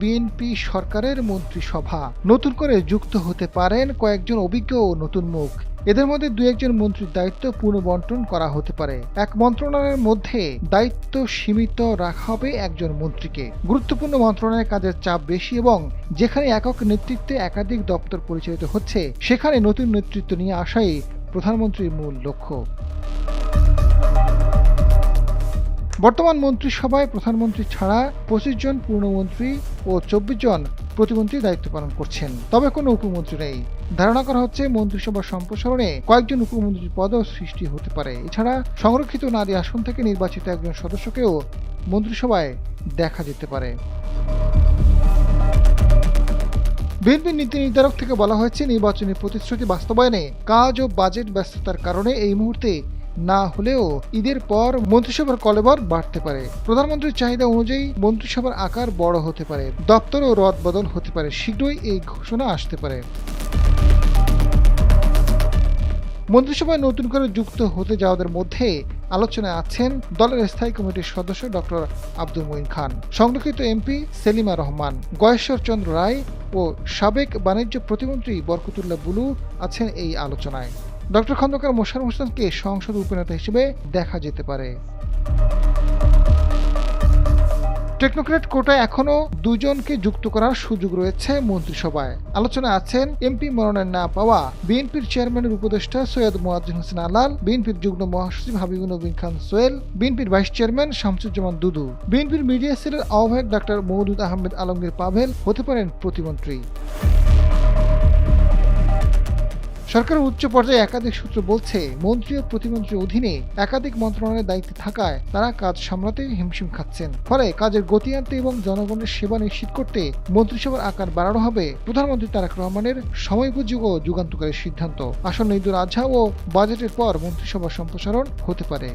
BNP সরকারের মন্ত্রিসভা নতুন করে যুক্ত হতে পারেন কয়েকজন অভিজ্ঞ ও নতুন মুখ। এদের মধ্যে দুই একজন মন্ত্রীর দায়িত্ব পুনর্বন্টন করা হতে পারে। এক মন্ত্রণালয়ের মধ্যে দায়িত্ব সীমিত রাখা হবে একজন মন্ত্রীকে। গুরুত্বপূর্ণ মন্ত্রণালয়ের কাজের চাপ বেশি এবং যেখানে একক নেতৃত্বে একাধিক দপ্তর পরিচালিত হচ্ছে সেখানে নতুন নেতৃত্ব নিয়ে আসাই প্রধানমন্ত্রীর মূল লক্ষ্য। বর্তমান মন্ত্রিসভায় প্রধানমন্ত্রী ছাড়া 25 জন পূর্ণমন্ত্রী ও 24 জন প্রতিমন্ত্রী দায়িত্ব পালন করছেন, তবে কোনো উপমন্ত্রী নেই। ধারণা করা হচ্ছে মন্ত্রিসভা সম্প্রসারণে কয়েকজন উপমন্ত্রীর পদও সৃষ্টি হতে পারে। এছাড়া সংরক্ষিত নারী আসন থেকে নির্বাচিত একজন সদস্যকেও মন্ত্রিসভায় দেখা যেতে পারে। বিএনপির নীতি নির্ধারক থেকে বলা হয়েছে, নির্বাচনী প্রতিশ্রুতি বাস্তবায়নে কাজ ও বাজেট ব্যস্ততার কারণে এই মুহূর্তে না হলেও ঈদের পর মন্ত্রিসভার কলেবর বাড়তে পারে। প্রধানমন্ত্রীর চাহিদা অনুযায়ী মন্ত্রিসভার আকার বড় হতে পারে, দপ্তর ও রদবদল হতে পারে। শীঘ্রই এই ঘোষণা আসতে পারে। মন্ত্রিসভায় নতুন করে যুক্ত হতে যাওয়াদের মধ্যে আলোচনায় আছেন দলের স্থায়ী কমিটির সদস্য ডক্টর আব্দুল মঈন খান, সংরক্ষিত এমপি সেলিমা রহমান, গয়েশ্বর চন্দ্র রায় ও সাবেক বাণিজ্য প্রতিমন্ত্রী বরকতুল্লাহ বুলু আছেন এই আলোচনায়। ডক্টর খন্দকার মোশাররফ হোসেনকে সংসদ উপনেতা হিসেবে দেখা যেতে পারে। টেকনোক্র্যাট কোটায় এখনো দুজনকে যুক্ত করার সুযোগ রয়েছে মন্ত্রিসভায়। আলোচনায় আছেন এমপি মনোনয়ন না পাওয়া বিএনপির চেয়ারম্যানের উপদেষ্টা সৈয়দ মোয়াজ্জেম হোসেন আলাল, বিএনপির যুগ্ম মহাসচিব হাবিবুর নবীন খান সোহেল, বিএনপির ভাইস চেয়ারম্যান শামসুজ্জামান দুদু, বিএনপির মিডিয়া সেলের আহ্বায়ক ডাক্তার মওদুদ আহমেদ আলমগীর পাভেল হতে পারেন প্রতিমন্ত্রী। সরকারের উচ্চ পর্যায়ে একাধিক সূত্র বলছে, মন্ত্রী ও প্রতিমন্ত্রীর অধীনে একাধিক মন্ত্রণালয়ের দায়িত্বে থাকায় তারা কাজ সামলাতে হিমশিম খাচ্ছেন। ফলে কাজের গতি আনতে এবং জনগণের সেবা নিশ্চিত করতে মন্ত্রিসভার আকার বাড়ানো হবে প্রধানমন্ত্রী তারেক রহমানের সময়োপযোগী ও যুগান্তকারী সিদ্ধান্ত। আসন্ন ঈদুল আজহা ও বাজেটের পর মন্ত্রিসভা সম্প্রসারণ হতে পারে।